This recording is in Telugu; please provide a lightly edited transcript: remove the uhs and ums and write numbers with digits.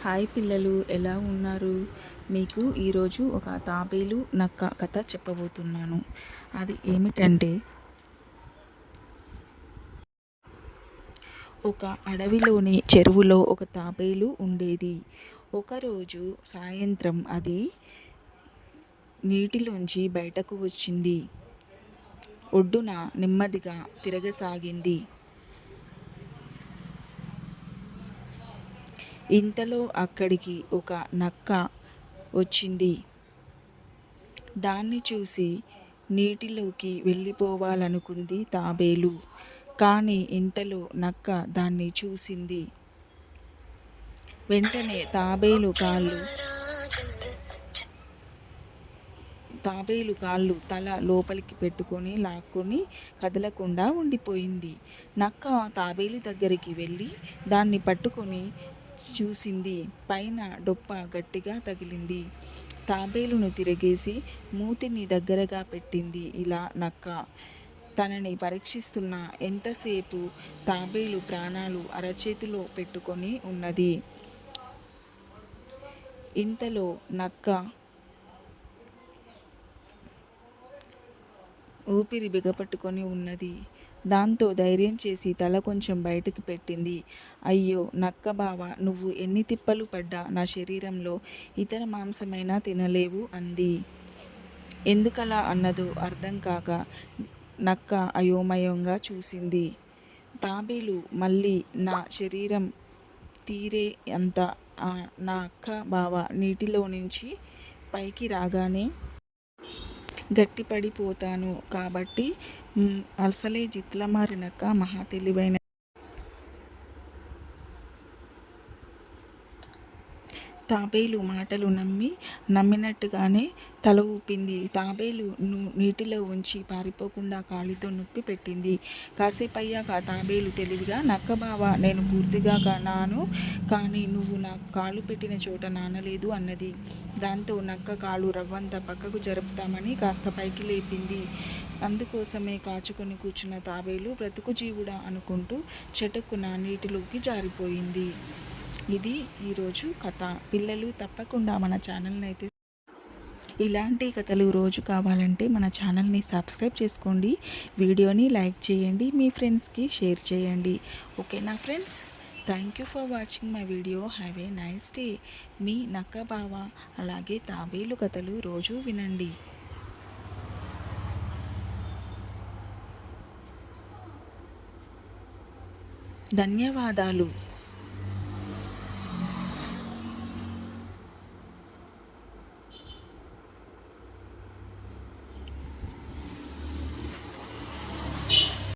హాయ్ పిల్లలు, ఎలా ఉన్నారు? మీకు ఈరోజు ఒక తాబేలు నక్క కథ చెప్పబోతున్నాను. అది ఏమిటంటే, ఒక అడవిలోని చెరువులో ఒక తాబేలు ఉండేది. ఒకరోజు సాయంత్రం అది నీటిలోంచి బయటకు వచ్చింది. ఒడ్డున నెమ్మదిగా తిరగసాగింది. ఇంతలో అక్కడికి ఒక నక్క వచ్చింది. దాన్ని చూసి నీటిలోకి వెళ్ళిపోవాలనుకుంది తాబేలు. కానీ ఇంతలో నక్క దాన్ని చూసింది. వెంటనే తాబేలు కాళ్ళు తల లోపలికి పెట్టుకొని లాక్కొని కదలకుండా ఉండిపోయింది. నక్క తాబేలు దగ్గరికి వెళ్ళి దాన్ని పట్టుకొని చూసింది. పైన డొప్ప గట్టిగా తగిలింది. తాబేలును తిరిగేసి మూతిని దగ్గరగా పెట్టింది. ఇలా నక్క తనని పరీక్షిస్తున్న ఎంతసేపు తాబేలు ప్రాణాలు అరచేతిలో పెట్టుకొని ఉన్నది. ఇంతలో నక్క ఊపిరి బిగపట్టుకొని ఉన్నది. దాంతో ధైర్యం చేసి తల కొంచెం బయటకు పెట్టింది. అయ్యో నక్క బావ, నువ్వు ఎన్ని తిప్పలు పడ్డా నా శరీరంలో ఇతర మాంసమైనా తినలేవు అంది. ఎందుకలా అన్నదో అర్థం కాక నక్క అయోమయంగా చూసింది. తాబేలు మళ్ళీ నా శరీరం తీరే అంత నా అక్క బావ నీటిలో నుంచి పైకి రాగానే గట్టిపడిపోతాను కాబట్టి అసలే జిత్లమారి నక్క మహా తెలివైన తాబేలు మాటలు నమ్మినట్టుగానే తల ఊపింది. తాబేలు నీటిలో ఉంచి పారిపోకుండా కాలితో నొప్పి పెట్టింది. కాసేపయ్యాక తాబేలు తెలివిగా, నక్కబావ, నేను పూర్తిగా నాను, కానీ నువ్వు నా కాలు పెట్టిన చోట నానలేదు అన్నది. దాంతో నక్క కాలు రవ్వంత పక్కకు జరుపుతామని కాస్త పైకి లేపింది. అందుకోసమే కాచుకొని కూర్చున్న తాబేలు బ్రతుకు జీవుడా అనుకుంటూ చటుక్కున నీటిలోకి జారిపోయింది. ఇది ఈరోజు కథ. పిల్లలు తప్పకుండా మన ఛానల్ని అయితే ఇలాంటి కథలు రోజు కావాలంటే మన ఛానల్ని సబ్స్క్రైబ్ చేసుకోండి, వీడియోని లైక్ చేయండి, మీ ఫ్రెండ్స్కి షేర్ చేయండి. ఓకేనా friends? Thank you for watching my video. Have a nice day. మీ నక్క బావ. అలాగే తాబేలు కథలు రోజు వినండి. ధన్యవాదాలు.